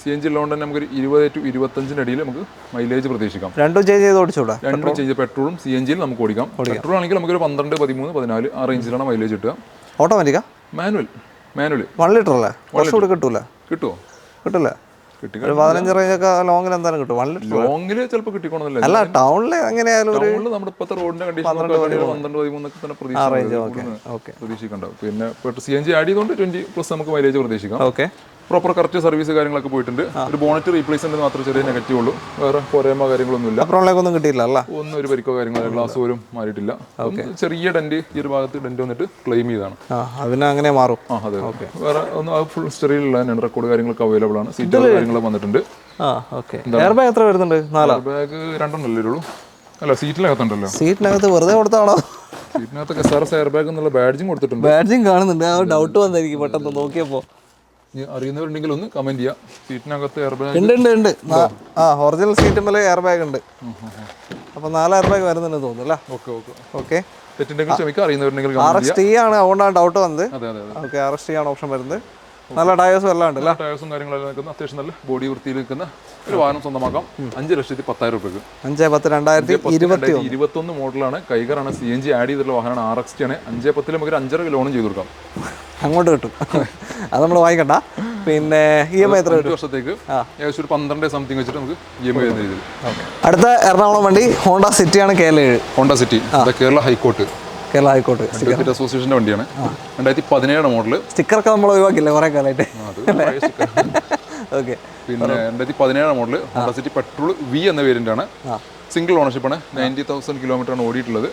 CNG ഉള്ളതുകൊണ്ട് തന്നെ നമുക്ക് 20 to 25 ഇടയിൽ നമുക്ക് മൈലേജ് പ്രതീക്ഷിക്കാം. രണ്ടും ചേഞ്ച് ചെയ്ത് ഓടിച്ചൂടാ? രണ്ടും ചേഞ്ച്, പെട്രോളും CNG നമുക്ക് ഓടിക്കാം. പെട്രോൾ ആണെങ്കിൽ നമുക്കൊരു 12, 13, 14 ആ റേഞ്ചിലാണ് മൈലേജ് കിട്ടുക. ഓട്ടോമാറ്റിക്കാ? മാനുവൽ 1 ലിറ്റർ അല്ലേ? കുറച്ചുകൂടി കിട്ടൂല? കിട്ടില്ല. ഒരു 15 റേഞ്ചൊക്കെ ലോങ്ങിൽ എന്തായാലും കിട്ടും. 1 ലിറ്റർ ലോങ്ങില് ചിലപ്പോൾ കിട്ടിക്കോണമെന്നില്ല. അല്ല, ടൗണിൽ എങ്ങനെയായാലും നമ്മുടെ ഇപ്പോഴത്തെ റോഡിന്റെ കണ്ടീഷൻ 12, 13 തന്നെ പ്രതീക്ഷിക്കണ്ടാവും. പിന്നെ CNG ആഡ് ചെയ്തുകൊണ്ട് 20+ നമുക്ക് മൈലേജ് പ്രതീക്ഷിക്കാം. ഓക്കെ, പ്രോപ്പർ കറക്റ്റ് സർവീസ് കാര്യങ്ങളൊക്കെ പോയിട്ടുണ്ട്. ഒരു ബോണറ്റ് റീപ്ലേസ്മെന്റ് മാത്രം ചെറിയ നെഗറ്റീവ് ഉള്ളൂ. വേറെ പോരായ്മ കാര്യങ്ങളൊന്നുമില്ല. അപ്പുറങ്ങളിലേക്കൊന്നും കിട്ടിയില്ല അല്ല? ഒന്നും ഒരു പരിക്കോ കാര്യങ്ങളോ ഗ്ലാസ് പോലും മാറിയിട്ടില്ല. ചെറിയ ഡെന്റ്, ഈ ഒരു ഭാഗത്ത് ഡെന്റ് വന്നിട്ട് ക്ലെയിം ചെയ്താണ്. അതിന് അങ്ങനെ മാറും. അതെ. വേറെ ഒന്ന് ഫുൾ സ്റ്റെറിയിലുള്ള തന്നെയാണ്. റെക്കോർഡ് കാര്യങ്ങളൊക്കെ അവൈലബിൾ ആണ്. സീറ്റ് കാര്യങ്ങളൊക്കെ വന്നിട്ടുണ്ട്. എയർ ബാഗ് എത്ര വരുന്നുണ്ട്? 4 ബാഗ് 2 ഉള്ളൂ. അല്ല, സീറ്റിനകത്തുണ്ടല്ലോ. സീറ്റിനകത്ത് വെറുതെ കൊടുത്താണോ? സീറ്റിനകത്ത് SRS എയർ ബാഗ് എന്നുള്ള ബാഡ്ജിങ് കൊടുത്തിട്ടുണ്ട്. ബാഡ്ജിങ് കാണുന്നുണ്ട്. ആ ഡൗട്ട് വന്നായിരിക്കും പെട്ടെന്ന് നോക്കിയപ്പോ. അറിയുന്നവരുണ്ടെങ്കിൽ ഒന്ന് കമന്റ് ചെയ്യാം. സീറ്റിനകത്ത് എയർ ബാഗ് ഉണ്ട്. ഒറിജിനൽ സീറ്റ് മേലെ എയർ ബാഗ് ഉണ്ട്. അപ്പൊ 4 എയർ ബാഗ് വരുന്നുണ്ട് തോന്നുന്നു അല്ലേ? ഓക്കെ. തെറ്റുണ്ടെങ്കിൽ ക്ഷമിക്കാം. അറിയുന്നവരുണ്ടെങ്കിൽ RXT ആണ്, അതുകൊണ്ടാണ് ഡൗട്ട് വന്നത്. ഓക്കെ, RXT ആണ് ഓപ്ഷൻ വരുന്നത്. നല്ല ടയേഴ്സും എല്ലാം ഉണ്ട്. ടയേഴ്സും കാര്യങ്ങളെല്ലാം നിൽക്കുന്ന അത്യാവശ്യം നല്ല ബോഡി വൃത്തിയിൽ നിൽക്കുന്ന ഒരു വാഹനം സ്വന്തമാക്കാം. 5,10,000 രൂപയ്ക്ക്. 5/10/2021 മോഡലാണ്. കൈഗറാണ്. CNG ആഡ് ചെയ്തിട്ടുള്ള വാഹനമാണ്. RXT ആണ്. 5/10 നമുക്ക് 5.5 ലോണും ചെയ്ത് കൊടുക്കാം. അങ്ങോട്ട് കിട്ടും. അത് നമ്മൾ വാങ്ങിക്കണ്ട. പിന്നെ EMI എത്ര? 2 വർഷത്തേക്ക് ഏകദേശം ഒരു 12 സംതിങ് വെച്ചിട്ട് നമുക്ക് EMI വരുന്ന രീതിയിൽ. അടുത്ത എറണാകുളം വണ്ടി ഹോണ്ട സിറ്റിയാണ്. ഹോണ്ട സിറ്റി കേരള ഹൈക്കോർട്ട് അസോസിയേഷന്റെ വണ്ടിയാണ്. 2017 മോഡല്. സ്റ്റിക്കറൊക്കെ നമ്മൾ ഒഴിവാക്കില്ലേ കുറെ കാലമായിട്ട്? ഓക്കെ. പിന്നെ 2017 model Honda City petrol V എന്ന വേരിയന്റ് ആണ്. സിംഗിൾ ഓണർഷിപ്പാണ്. 90,000 കിലോമീറ്ററാണ് ഓടിയിട്ടുള്ളത്.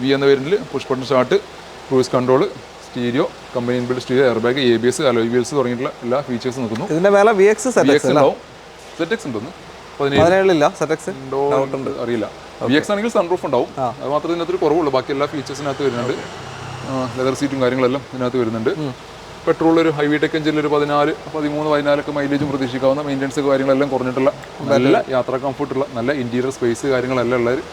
V എന്ന വേരിയന്റിൽ push button start, cruise control, stereo, company inbuilt stereo, air bag, ABS, alloy wheels തുടങ്ങിയിട്ടുള്ള എല്ലാ ഫീച്ചേഴ്സും നിൽക്കുന്നു. ഇതിന്റെ വില VX ഉണ്ടാവും. ZX ഉണ്ടെന്ന് 17 അറിയില്ല. VX ആണെങ്കിൽ സൺറൂഫ് ഉണ്ടാവും. അത് മാത്രമേ ഇതിനകത്തൊരു കുറവുള്ളൂ. ബാക്കി എല്ലാ ഫീച്ചേഴ്സിനകത്ത് വരുന്നുണ്ട്. ലെതർ സീറ്റും കാര്യങ്ങളെല്ലാം ഇതിനകത്ത് വരുന്നുണ്ട്. പെട്രോൾ ഒരു ഹൈവി ടെക് എഞ്ചിനിൽ ഒരു 14, 13, 14 മൈലേജും പ്രതീക്ഷിക്കാവുന്ന. മെയിൻ്റെനൻസ് കാര്യങ്ങളെല്ലാം കുറഞ്ഞിട്ടുള്ള നല്ല യാത്രാ കംഫർട്ടുള്ള നല്ല ഇന്റീരിയർ സ്പേസ് കാര്യങ്ങളെല്ലാം ഉള്ള ഒരു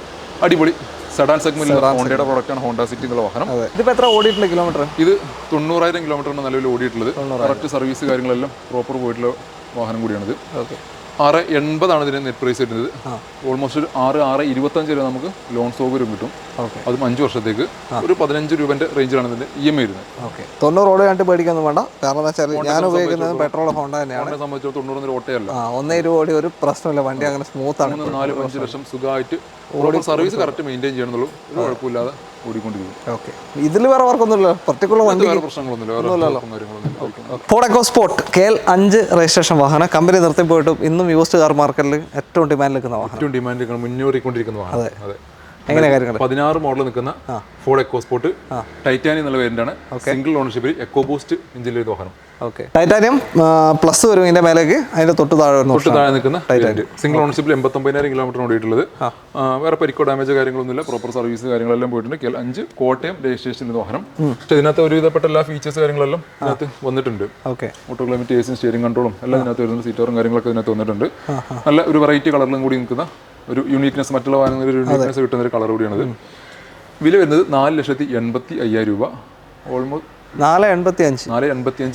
അടിപൊളി സെഡാൻ സെഗ്മെന്റിൽ ഹോണ്ടയുടെ പ്രോഡക്റ്റാണ് ഹോണ്ട സിറ്റി എന്നുള്ള വാഹനം. ഇതിപ്പോൾ എത്ര ഓടിയിട്ടുണ്ട് കിലോമീറ്റർ? ഇത് 90,000 കിലോമീറ്ററാണ് നിലവിൽ ഓടിയിട്ടുള്ളത്. കറക്റ്റ് സർവീസ് കാര്യങ്ങളെല്ലാം പ്രോപ്പർ പോയിട്ടുള്ള വാഹനം കൂടിയാണിത്. 680 ഇതിന് നെറ്റ് പ്രൈസ് വരുന്നത്. ഓൾമോസ്റ്റ് ഒരു 6,25 രൂപ നമുക്ക് ലോൺ സൗകര്യം കിട്ടും. അതും 5 വർഷത്തേക്ക്. ഒരു 15 രൂപന്റെ റേഞ്ചിലാണ് ഇതിന്റെ EMI വരുന്നത്. 90 ഓടി കണ്ട് പേടിക്കൊന്നും വേണ്ട. കാരണം എന്താ വെച്ചാൽ ഞാൻ ഉപയോഗിക്കുന്നത് പെട്രോൾ ഹോണ്ട തന്നെയാണ്. സംബന്ധിച്ച് 90 ഓട്ടയല്ല. 1.20 ഓടി ഒരു പ്രശ്നമില്ല. വണ്ടി അങ്ങനെ സ്മൂത്ത് ആണ്. 4-5 ലക്ഷം സുഖമായിട്ട് സർവീസ് കറക്റ്റ് മെയിൻറ്റെയിൻ ചെയ്യണമെന്നുള്ളൂ. ഒരു കുഴപ്പമില്ലാതെ ഓടിക്കൊണ്ടിരിക്കും. ഓക്കെ. ഇതിൽ വേറെ വർക്കൊന്നുമില്ല. പർട്ടിക്കുലർ വണ്ടി വേറെ പ്രശ്നങ്ങളൊന്നുമില്ല. ഫോർഡ് എക്കോസ്പോർട്ട് KL5 രജിസ്ട്രേഷൻ വാഹനം. കമ്പനി നിർത്തി പോയിട്ടും ഇന്നും യൂസ്ഡ് കാർ മാർക്കറ്റിൽ ഏറ്റവും ഡിമാൻഡ് നിൽക്കുന്ന വാഹനം. ഏറ്റവും ഡിമാൻഡ് മുന്നേറിക്കൊണ്ടിരിക്കുന്ന വാഹനം. അതെ. എങ്ങനെ കാര്യങ്ങൾ? 16 മോഡൽ നിൽക്കുന്ന ഫോർഡ് എക്കോസ്പോർട്ട് ടൈറ്റാനിയം എന്നുള്ള വേരിയന്റാണ്. സിംഗിൾ ഓണർഷിപ്പിൽ എക്കോ ബൂസ്റ്റ് എഞ്ചിനിലെ വാഹനം. ഓക്കെ. ടൈറ്റാനിയം പ്ലസ് വരും ഇതിന്റെ മേലേക്ക്. അതിന്റെ തൊട്ട് താഴെ നിൽക്കുന്ന ടൈറ്റാനിയം. സിംഗിൾ ഓണർഷിപ്പിൽ 89,000 കിലോമീറ്റർ ഓടിയിട്ടുള്ളത്. വേറെ പരിക്കോ ഡാമേജോ കാര്യങ്ങളൊന്നുമില്ല. പ്രോപ്പർ സർവീസ് കാര്യങ്ങളെല്ലാം പോയിട്ടുണ്ട്. KL5 കോട്ടയം രജിസ്ട്രേഷൻ വാഹനം. പക്ഷേ ഇതിനകത്ത് ഒരുവിധപ്പെട്ട എല്ലാ ഫീച്ചേഴ്സ് കാര്യങ്ങളെല്ലാം ഇതിനകത്ത് വന്നിട്ടുണ്ട്. ഓട്ടോ ക്ലൈമറ്റ്, AC, സ്റ്റിയറിംഗ് കൺട്രോളും എല്ലാം ഇതിനകത്ത് വരുന്നുണ്ട്. സീറ്ററും കാര്യങ്ങളൊക്കെ ഇതിനകത്ത് വന്നിട്ടുണ്ട്. നല്ല ഒരു വെറൈറ്റി കളറിലും കൂടി നിൽക്കുന്ന ഒരു യൂണീക്നെസ്, മറ്റുള്ള വാഹനങ്ങളിൽ ഒരു യൂണീക്നെസ് കിട്ടുന്ന ഒരു കളർ കൂടിയാണിത്. വില വരുന്നത് 4,85,000 രൂപ. Almost 485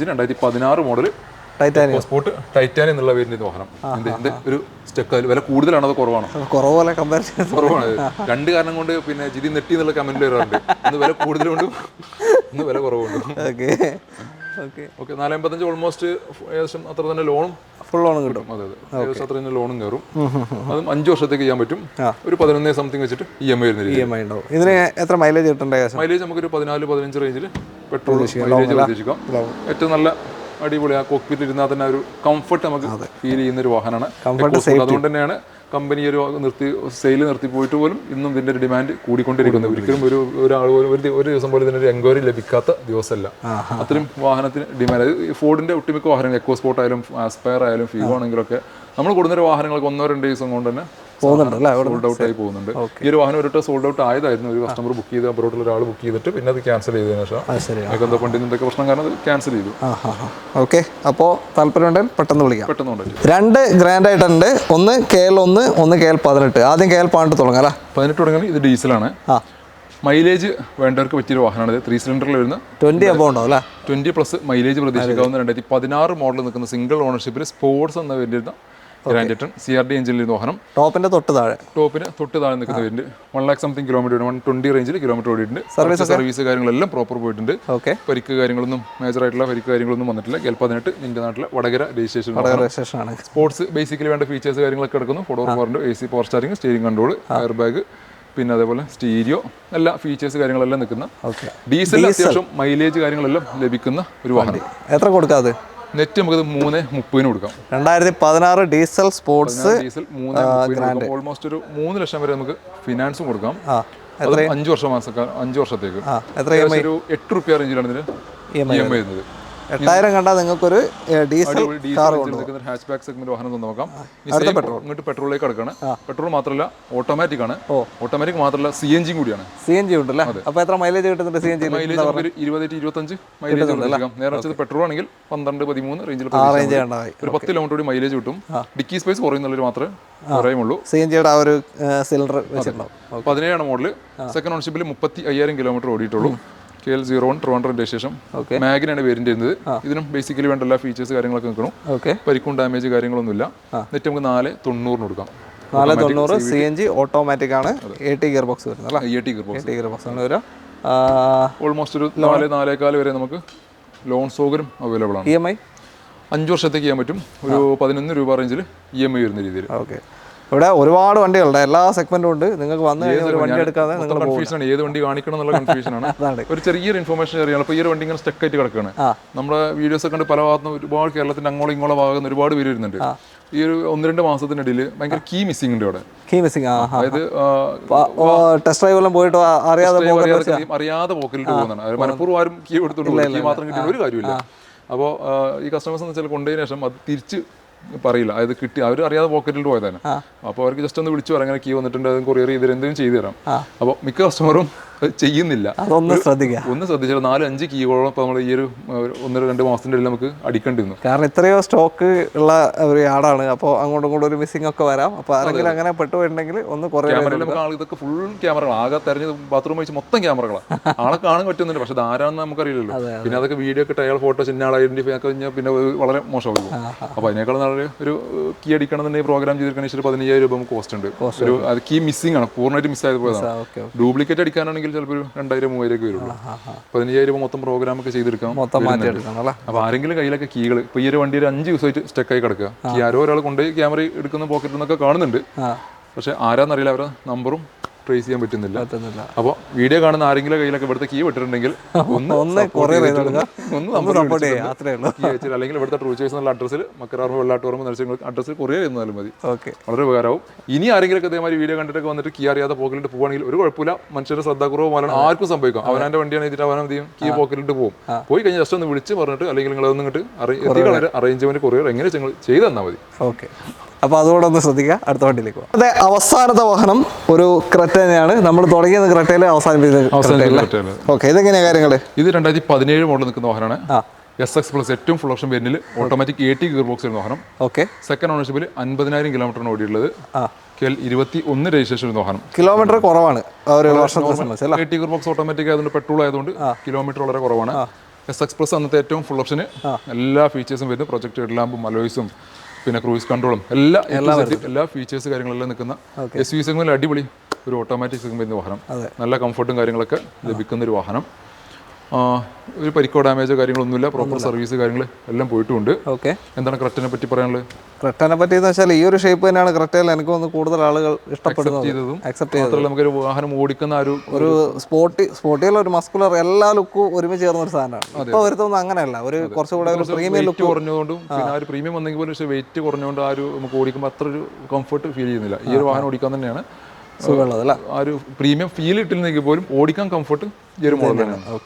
2016 model titanium sport titanium എന്നുള്ള പേരിന്റെ ഇത് വാഹനം. ഇതിന്റെ ഒരു സ്റ്റെക്ക് വില കൂടുതലാണോ അതോ കുറവാണോ? കുറവല്ലേ കമ്പയർ ചെയ്ത്? കുറവാണ്. രണ്ട് കാരണം കൊണ്ട് പിന്നെ ജിതി നെട്ടി എന്നുള്ള കമന്റ് വരാറുണ്ട്. ഒന്ന് വില കൂടുതലുണ്ട്, ഒന്ന് വില കുറവുണ്ട്. ഓക്കെ ഓക്കെ ഓക്കെ 485 ഓൾമോസ്റ്റ് ഏകദേശം അത്ര തന്നെ ലോണും ഫുൾ ലോൺ കിട്ടും. അതെ അതെ ഏകദേശം അത്ര തന്നെ ലോണും കയറും. അതും 5 വർഷത്തേക്ക് ചെയ്യാൻ പറ്റും. ഒരു 11 സംതിങ് വെച്ചിട്ട് EMI വരുന്ന രീതി. EMI ഉണ്ടാവും. ഇതിന് എത്ര മൈലേജ് കിട്ടേണ്ട ഏകദേശം? മൈലേജ് നമുക്കൊരു 14-15 റേഞ്ചിൽ പെട്രോൾ മൈലേജ് പ്രതീക്ഷിക്കാം. ഏറ്റവും നല്ല അടിപൊളി ആ കോക്പിറ്റിൽ ഇരുന്നാൽ തന്നെ ഒരു കംഫർട്ട് നമുക്ക് ഫീൽ ചെയ്യുന്ന ഒരു വാഹനമാണ്. അതുകൊണ്ട് തന്നെയാണ് കമ്പനി ഒരു സെയിൽ നിർത്തി പോയിട്ട് പോലും ഇന്നും ഇതിന്റെ ഒരു ഡിമാൻഡ് കൂടിക്കൊണ്ടിരിക്കുന്നത്. ഒരിക്കലും ഒരു ദിവസം പോലും ഇതിനൊരു എൻക്വയറി ലഭിക്കാത്ത ദിവസമല്ല. അത്രയും വാഹനത്തിന് ഡിമാൻഡ്. ഫോർഡിന്റെ ഒട്ടുമിക്ക വാഹനങ്ങൾ എക്കോ സ്പോർട്ട് ആയാലും ആസ്പയർ ആയാലും ഫിഗോ ആണെങ്കിലൊക്കെ നമ്മൾ കൊടുക്കുന്ന വാഹനങ്ങൾക്ക് 1-2 ദിവസം കൊണ്ട് തന്നെ സോൾഡ് ഔട്ട് ആയി പോകുന്നുണ്ട്. ഈ ഒരു വാഹനം ഒരു സോൾഡ് ഔട്ട് ആയതായിരുന്നു. ഒരു കസ്റ്റമർ ബുക്ക് ചെയ്ത് അബ്രോഡിൽ ഒരാൾ ബുക്ക് ചെയ്തിട്ട് പിന്നെ അത് ക്യാൻസൽ ചെയ്തതിനു ശേഷം എന്തോ ഫണ്ടിന് എന്തൊക്കെ പ്രശ്നം കാരണം അത് ക്യാൻസൽ ചെയ്തു. ഓക്കെ, അപ്പോൾ താല്പര്യമുണ്ടെങ്കിൽ പെട്ടെന്ന് വിളിക്കാം. പെട്ടെന്ന് 2 ഗ്രാൻഡ് ആയിട്ടുണ്ട്. ഒന്ന് KL1, ഒന്ന് KL18. ആദ്യം KL18 തുടങ്ങാം അല്ലേ? 18 തുടങ്ങി. ഇത് ഡീസലാണ്. മൈലേജ് വേണ്ടവർക്ക് പറ്റിയൊരു വാഹനമാണ്. 3 സിലിണ്ടറിൽ വരുന്ന 20 അബോ ഉണ്ടാവും അല്ലേ? 20+ മൈലേജ് പ്രതീക്ഷിക്കാവുന്ന 2016 മോഡൽ നിൽക്കുന്ന സിംഗിൾ ഓണർഷിപ്പിൽ സ്പോർട്സ് എന്ന വരുന്ന ഗ്രാൻഡ് ഐറ്റൺ CRD എഞ്ചിനിൽ വാഹനം. ടോപ്പിന് തൊട്ട് താഴെ നിൽക്കുന്ന വേരിയന്റ് 1 lakh സംതിങ് കിലോമീറ്റർ 120 റേഞ്ചിൽ കിലോമീറ്റർ ഓടിയിട്ടുണ്ട്. സർവീസ് കാര്യങ്ങളെല്ലാം പ്രോപ്പർ പോയിട്ടുണ്ട്. പരിക്ക് കാര്യങ്ങളൊന്നും മേജർ ആയിട്ടുള്ള പരിക്ക് കാര്യങ്ങളൊന്നും വന്നിട്ടില്ല. KL18 നിന്റെ നാട്ടിലെ വടകര രജിസ്ട്രേഷൻ ആണ്. സ്പോർട്സ് ബേസിക്കലി വേണ്ട ഫീച്ചേഴ്സ് കാര്യങ്ങളൊക്കെ എടുക്കുന്നു. 4x4 AC power steering, steering control, air bag, പിന്നെ അതേപോലെ സ്റ്റീരിയോ, എല്ലാ ഫീച്ചേഴ്സ് കാര്യങ്ങളെല്ലാം നിൽക്കുന്ന ഡീസൽ അത്യാവശ്യം മൈലേജ് കാര്യങ്ങളെല്ലാം ലഭിക്കുന്ന ഒരു വാഹനം. എത്ര കൊടുക്കാതെ? നെറ്റ് നമുക്ക് 3:30 കൊടുക്കാം. 2016 ഡീസൽ സ്പോർട്സ് ഡീസൽ 3:30 ഓൾമോസ്റ്റ് ഒരു 3 ലക്ഷം വരെ നമുക്ക് ഫിനാൻസും കൊടുക്കാം. 5 വർഷത്തേക്ക് ഒരു 8 രൂപ റേഞ്ചിലാണ് ഇതിന് EMI വരുന്നത്. 8000 കണ്ടാൽ നിങ്ങൾക്കൊരു diesel car hatch back segment വാഹനം നോക്കാം. ഇങ്ങോട്ട് പെട്രോളിലേക്ക് കിടക്കാണ്. പെട്രോൾ മാത്രമല്ല ഓട്ടോമാറ്റിക് ആണ്. ഓട്ടോമാറ്റിക് മാത്രമല്ല CNG കൂടിയാണ്. CNG ഉണ്ടല്ലേ? അപ്പോൾ എത്ര മൈലേജ് കിട്ടുന്നുണ്ട് CNG? മൈലേജ് 20-25 മൈലേജ് കൊടുക്കാം. നേരെ വെച്ചത് പെട്രോൾ ആണെങ്കിൽ 12-13 റേഞ്ചിൽ ഒരു 10 കിലോമീറ്റർ കൂടി മൈലേജ് കിട്ടും. ഡിക്കി സ്പേസ് കുറയുന്നുള്ളൊരു മാത്രമേ പറയുള്ളൂ. CNGയുടെ ആ ഒരു സിലിണ്ടർ വെച്ചിട്ടുണ്ടാവും. 17 model second ഓണർഷിപ്പിൽ 35,000 kilometre ഓടിയിട്ടുള്ളൂ. KL01 Trivandrum registration. മാഗിനാണ് variant വരുന്നത്. ഇതിനും ബേസിക്കലി വേണ്ട എല്ലാ ഫീച്ചേഴ്സ് കാര്യങ്ങളൊക്കെ നിൽക്കണം. പരിക്കും ഡാമേജ് കാര്യങ്ങളൊന്നുമില്ല. നെറ്റ് നമുക്ക് 490 കൊടുക്കാം. 490 CNG ഓട്ടോമാറ്റിക് ആണ്. 80 ഗിയർ ബോക്സ് വരുന്നത് അല്ലേ? 80 ഗിയർ ബോക്സ് ആണ് വരിക. ഓൾമോസ്റ്റ് ഒരു 4-4.25 വരെ നമുക്ക് ലോൺ സൗകര്യം അവൈലബിൾ ആണ്. EMI 5 വർഷത്തേക്ക് ചെയ്യാൻ പറ്റും. ഒരു 11 രൂപ റേഞ്ചിൽ EMI വരുന്ന രീതിയിൽ. ഓക്കെ, ഇവിടെ ഒരുപാട് വണ്ടികളുണ്ട്, എല്ലാ സെഗ്മെന്റും ഉണ്ട്. നിങ്ങൾക്ക് വന്നു കഴിഞ്ഞാൽ ഒരു വണ്ടി എടുക്കാതെ നിങ്ങൾ കൺഫ്യൂഷനാണ്, ഏത് വണ്ടി കാണിക്കണം എന്നുള്ള കൺഫ്യൂഷനാണ്. ഒരു ചെറിയൊരു ഇൻഫർമേഷൻ അറിയാം. അപ്പോൾ ഈ ഒരു വണ്ടി ഇങ്ങനെ സ്റ്റക്ക് ആയിട്ട് കിടക്കുകയാണ്. നമ്മുടെ വീഡിയോസ് ഒക്കെ കണ്ട് പല ഭാഗത്തും ഒരുപാട് കേരളത്തിന്റെ അങ്ങോളം ഇങ്ങോളം ഭാഗത്തുനിന്ന് ഒരുപാട് പേര് വരുന്നുണ്ട്. ഈ ഒരു 1-2 മാസത്തിനിടയിൽ ഭയങ്കര കീ മിസ്സിംഗ് ഉണ്ട് അവിടെ. അതായത് ടെസ്റ്റ് ഡ്രൈവ് എല്ലാം പോയിട്ട് അറിയാതെ പോക്കലിട്ട് പോകുന്നതാണ്. അത് മനഃപൂർവ്വം ആരും കീ എടുത്തോണ്ട് കീ മാത്രം കിട്ടിയ ഒരു കാര്യമില്ല. അപ്പോൾ ഈ കസ്റ്റമേഴ്സ് എന്ന് വെച്ചാൽ കൊണ്ടതിന് ശേഷം അത് തിരിച്ച് പറയില്ല, അതായത് കിട്ടി അവർ അറിയാതെ പോക്കറ്റിൽ പോയതാണ്. അപ്പോൾ അവർക്ക് ജസ്റ്റ് ഒന്ന് വിളിച്ചു പറയാം അങ്ങനെ കീ വന്നിട്ടുണ്ട്, അത് കൊറിയർ ചെയ്ത് എന്തെങ്കിലും ചെയ്തു തരാം. അപ്പോൾ മിക്ക കസ്റ്റമറും ചെയ്യുന്നില്ല. ഒന്ന് ശ്രദ്ധിച്ചാൽ 4-5 കീകളോളം ഇപ്പോൾ നമ്മൾ ഈ ഒരു 1-2 മാസത്തിൻ്റെ ഇടയിൽ നമുക്ക് അടിക്കേണ്ടി വന്നു. കാരണം ഇത്രയോ സ്റ്റോക്ക് ഉള്ള ഒരു ആടാണ്. അപ്പോൾ അങ്ങോട്ടും ഇങ്ങോട്ടും ഒരു മിസ്സിംഗ് ഒക്കെ വരാം. അപ്പോൾ ആരെങ്കിലും അങ്ങനെ പെട്ടുപോയിട്ടുണ്ടെങ്കിൽ ഒന്ന് ക്യാമറയിൽ നമുക്ക് ആൾ ഇതൊക്കെ ഫുൾ ക്യാമറകൾ ആകെ തെരഞ്ഞ് ബാത്റൂം വെച്ച് മൊത്തം ക്യാമറകളാണ്. ആളെ കാണാൻ പറ്റുന്നുണ്ട്, പക്ഷെ അത് ആരാണെന്ന് നമുക്കറിയില്ലല്ലോ. പിന്നെ അതൊക്കെ വീഡിയോ ഒക്കെ അയാൾ ഫോട്ടോ ചിന്ന ആൾ ഐഡന്റിഫൈ ആക്കി കഴിഞ്ഞാൽ പിന്നെ വളരെ മോശമാകും. അപ്പോൾ അതിനേക്കാൾ നാളെ ഒരു കീ അടിക്കണമെന്നുണ്ടെങ്കിൽ പ്രോഗ്രാം ചെയ്തിരിക്കണമെങ്കിൽ 15,000 രൂപ നമുക്ക് കോസ്റ്റ് ഉണ്ട്. ഒരു അത് കീ മിസ്സിംഗ് ആണ്, പൂർണ്ണമായിട്ട് മിസ്സായത് പോയതാണ്. ഡ്യൂപ്ലിക്കേറ്റ് അടിക്കാനാണെങ്കിൽ ചിലപ്പോൾ ഒരു 2,000-3,000 ഒക്കെ വരുള്ളൂ. 15,000 രൂപ മൊത്തം പ്രോഗ്രാം ഒക്കെ ചെയ്തെടുക്കാം. അപ്പോൾ ആരെങ്കിലും കയ്യിലൊക്കെ കീകൾ ഇപ്പോൾ ഈ ഒരു വണ്ടി ഒരു 5 ദിവസമായിട്ട് സ്റ്റക്കായി കിടക്കുക. കീ ആരോ ഒരാൾ കൊണ്ടുപോയി ക്യാമറ എടുക്കുന്ന പോക്കറ്റിൽ നിന്നൊക്കെ കാണുന്നുണ്ട്, പക്ഷെ ആരാന്നറിയില്ല, അവരുടെ നമ്പറും ട്രേസ് ചെയ്യാൻ പറ്റുന്നില്ല. അപ്പോൾ വീഡിയോ കാണുന്ന ആരെങ്കിലും കയ്യിലൊക്കെ ഇവിടുത്തെ കീ വിട്ടിട്ടുണ്ടെങ്കിൽ അല്ലെങ്കിൽ ഇവിടുത്തെ ട്രൂ ചോയ്സ് എന്നുള്ള അഡ്രസ്സിൽ മക്കരാർമ വെള്ളാട്ടോർമ നരസിംഹങ്ങൾക്ക് അഡ്രസ്സിൽ കൊറിയർ ചെയ്യുന്നാലും മതി. വളരെ ഉപകാരമാവും. ഇനി ആരെങ്കിലും അതേമാതിരി വീഡിയോ കണ്ടിട്ടൊക്കെ വന്നിട്ട് കീ അറിയാതെ പോക്കലിട്ട് പോകുകയാണെങ്കിൽ ഒരു കുഴപ്പമില്ല, മനുഷ്യരുടെ ശ്രദ്ധാകുറവ് പോലാണ് ആർക്കും സംഭവിക്കാം. അവനാൻ്റെ വണ്ടിയാണ് എഴുതിയിട്ട് അവൻ എന്ത് ചെയ്യും, കീ പോക്കലിട്ട് പോകും. പോയി കഴിഞ്ഞാൽ ജസ്റ്റ് ഒന്ന് വിളിച്ച് പറഞ്ഞിട്ട് അല്ലെങ്കിൽ നിങ്ങൾ അതൊന്നിട്ട് അറേഞ്ച്മെന്റ് കൊറിയർ എങ്ങനെ ചെയ്ത് തന്നാൽ മതി. ഓക്കെ, അപ്പോൾ അതുകൂടെ ഒന്ന് ശ്രദ്ധിക്കുക. അടുത്ത വണ്ടിയിലേക്ക് പോകാം. അതെ, അവസാനത്തെ വാഹനം ഒരു ക്രെറ്റ തന്നെയാണ്. നമ്മൾ തുടങ്ങിയത് ക്രെറ്റയിൽ അവസാനിപ്പിച്ചത്. ഓക്കെ, ഇതെങ്ങനെയാണ് കാര്യങ്ങൾ? ഇത് 2017 മോഡൽ നിൽക്കുന്ന വാഹനമാണ്. SX+ ഏറ്റവും ഫുൾ ഓപ്ഷൻ വേരിയന്റിൽ ഓട്ടോമാറ്റിക് 80 ഗിയർ ബോക്സ് വരുന്ന വാഹനം. ഓക്കെ, സെക്കൻഡ് ഓണർഷിപ്പിൽ 50,000 കിലോമീറ്ററാണ് ഓടിയുള്ളത്. KL21 രജിസ്ട്രേഷൻ വരുന്ന വാഹനം. കിലോമീറ്റർ കുറവാണ്. 80 ഗിയർ ബോക്സ് ഓട്ടോമാറ്റിക് ആയതുകൊണ്ട് പെട്രോൾ ആയതുകൊണ്ട് കിലോമീറ്റർ വളരെ കുറവാണ്. SX Plus അന്നത്തെ ഏറ്റവും ഫുൾ ഓപ്ഷന് എല്ലാ ഫീച്ചേഴ്സും വരുന്നു. പ്രൊജക്ട് ഹെഡ് ലാമ്പും അലോയ്സും പിന്നെ ക്രൂയിസ് കൺട്രോളും എല്ലാ ഫീച്ചേഴ്സ് കാര്യങ്ങളെല്ലാം നിൽക്കുന്ന SUV സെഗ്മെന്റിൽ അടിപൊളി ഒരു ഓട്ടോമാറ്റിക് സെഗ്മെന്റ് വാഹനം. നല്ല കംഫർട്ടും കാര്യങ്ങളൊക്കെ ലഭിക്കുന്ന ഒരു വാഹനം. ഒരു പരിക്കോ ഡാമേജോ കാര്യങ്ങളൊന്നുമില്ല. പ്രോപ്പർ സർവീസ് കാര്യങ്ങൾ എല്ലാം പോയിട്ടുമുണ്ട്. എന്താണ് ക്രെറ്റനെ പറ്റി പറയാനുള്ളത്? ക്രെറ്റനെ പറ്റി എന്ന് വെച്ചാൽ ഈ ഒരു ഷേപ്പ് തന്നെയാണ് ക്രെറ്റയിൽ എനിക്ക് തോന്നുന്നു കൂടുതൽ ആളുകൾ ഇഷ്ടപ്പെടുന്നത്. അക്സെപ്റ്റ് ചെയ്തതും നമുക്കൊരു വാഹനം ഓടിക്കുന്ന ഒരു സ്പോർട്ടിയുള്ള ഒരു മസ്കുലർ എല്ലാ ലുക്കും ഒരുമിച്ച് ചേർന്ന ഒരു സാധനമാണ്. ഇപ്പോൾ വരുത്തൊന്നും അങ്ങനെയല്ല, ഒരു കുറച്ചുകൂടെ ഒരു പ്രീമിയം ലുക്ക് കുറഞ്ഞുകൊണ്ടും പിന്നെ ആ ഒരു പ്രീമിയം വന്നെങ്കിൽ പോലും പക്ഷേ വെയിറ്റ് കുറഞ്ഞുകൊണ്ട് ആ ഒരു നമുക്ക് ഓടിക്കുമ്പോൾ അത്ര ഒരു കംഫർട്ട് ഫീൽ ചെയ്യുന്നില്ല. ഈ ഒരു വാഹനം ഓടിക്കാൻ തന്നെയാണ് സുഖമുള്ളത് അല്ല. ആ ഒരു പ്രീമിയം ഫീൽ ഇട്ടില്ലെങ്കിൽ പോലും ഓടിക്കാൻ കംഫർട്ട് ഈ ഒരു മോഡൽ തന്നെയാണ്.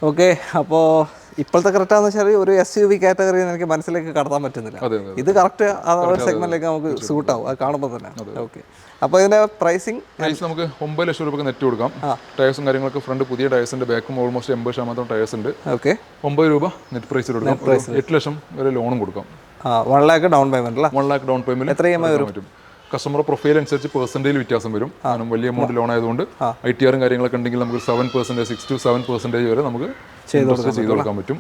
ഓക്കെ അപ്പോൾ ഇപ്പോഴത്തെ ക്രെറ്റ എന്ന് വെച്ചാൽ ഒരു SUV കാറ്റഗറിയിൽ എനിക്ക് മനസ്സിലേക്ക് കടത്താൻ പറ്റുന്നില്ല. ഇത് കറക്റ്റ് ആ ഒരു സെഗ്മെന്റിലേക്ക് നമുക്ക് സൂട്ടാവും അത് കാണുമ്പോൾ തന്നെ. ഓക്കെ, അപ്പോൾ ഇതിന്റെ പ്രൈസ് നമുക്ക് 9 ലക്ഷം രൂപയ്ക്ക് നെറ്റ് കൊടുക്കാം. ടയേഴ്സും കാര്യങ്ങളൊക്കെ ഫ്രണ്ട് പുതിയ ടയേഴ്സിന്റെ ബാക്കും ഓൾമോസ്റ്റ് 80% ടയേഴ്സ് ഉണ്ട്. ഓക്കെ, 9 രൂപ നെറ്റ് പ്രൈസ് കൊടുക്കാം. 8 ലക്ഷം വരെ ലോണും കൊടുക്കാം. 1 lakh ഡൗൺ പേയ്മെന്റ് അല്ല? 1 lakh ഡൗൺ പേയ്മെന്റ് എത്ര EMI വരും? കസ്റ്റമർ പ്രൊഫൈൽ അനുസരിച്ച് പെർസെൻറ്റേജ് വ്യത്യാസം വരും. കാരണം വലിയ എമൗണ്ട് ലോൺ ആയതുകൊണ്ട് ITR കാര്യങ്ങളൊക്കെ ഉണ്ടെങ്കിൽ നമുക്ക് 7%, 6 to 7% വരെ നമുക്ക് ചെയ്ത് കൊടുക്കാൻ പറ്റും.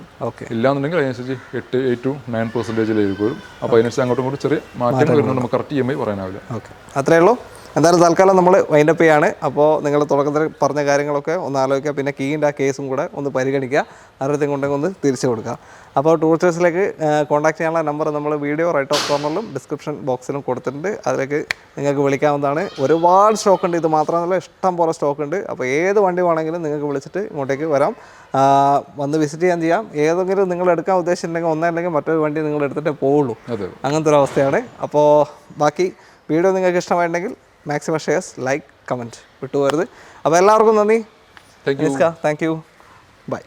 ഇല്ലാന്നുണ്ടെങ്കിൽ അതിനനുസരിച്ച് 8 to 9% വരും. അപ്പോൾ അതിനനുസരിച്ച് അങ്ങോട്ടും ഇങ്ങോട്ടും ചെറിയ മാറ്റം വരുന്നുണ്ട്. നമുക്ക് കറക്റ്റ് EMI പറയാനാവില്ല. ഓക്കെ, അത്രേ ഉള്ളൂ. എന്തായാലും തൽക്കാലം നമ്മൾ വൈൻഡപ്പ് ചെയ്യാണ്. അപ്പോൾ നിങ്ങൾ തുടക്കത്തിൽ പറഞ്ഞ കാര്യങ്ങളൊക്കെ ഒന്ന് ആലോചിക്കുക. പിന്നെ കീൻ്റെ ആ കേസും കൂടെ ഒന്ന് പരിഗണിക്കുക. ആരെങ്കിലും കൊണ്ടെങ്കിൽ ഒന്ന് തിരിച്ചു കൊടുക്കുക. അപ്പോൾ ടൂറിസ്റ്റേഴ്സിലേക്ക് കോൺടാക്ട് ചെയ്യാനുള്ള നമ്പർ നമ്മൾ വീഡിയോ റൈറ്റ് ഓഫ് കോർണറിലും ഡിസ്ക്രിപ്ഷൻ ബോക്സിലും കൊടുത്തിട്ടുണ്ട്. അതിലേക്ക് നിങ്ങൾക്ക് വിളിക്കാവുന്നതാണ്. ഒരുപാട് സ്റ്റോക്ക് ഉണ്ട്. ഇത് മാത്രമല്ല ഇഷ്ടം പോലെ സ്റ്റോക്ക് ഉണ്ട്. അപ്പോൾ ഏത് വണ്ടി വേണമെങ്കിലും നിങ്ങൾക്ക് വിളിച്ചിട്ട് ഇങ്ങോട്ടേക്ക് വരാം, വന്ന് വിസിറ്റ് ചെയ്യാം. ഏതെങ്കിലും നിങ്ങൾ എടുക്കാൻ ഉദ്ദേശിച്ചിട്ടുണ്ടെങ്കിൽ ഒന്നല്ലെങ്കിൽ മറ്റൊരു വണ്ടി നിങ്ങൾ എടുത്തിട്ടേ പോവുള്ളൂ. അങ്ങനത്തെ ഒരു അവസ്ഥയാണ്. അപ്പോൾ ബാക്കി വീഡിയോ നിങ്ങൾക്ക് ഇഷ്ടമായിട്ടുണ്ടെങ്കിൽ മാക്സിമം ഷെയർസ്, ലൈക്ക്, കമൻറ്റ് വിട്ടുപോകരുത്. അപ്പോൾ എല്ലാവർക്കും നന്ദി. Thank you. ബൈ.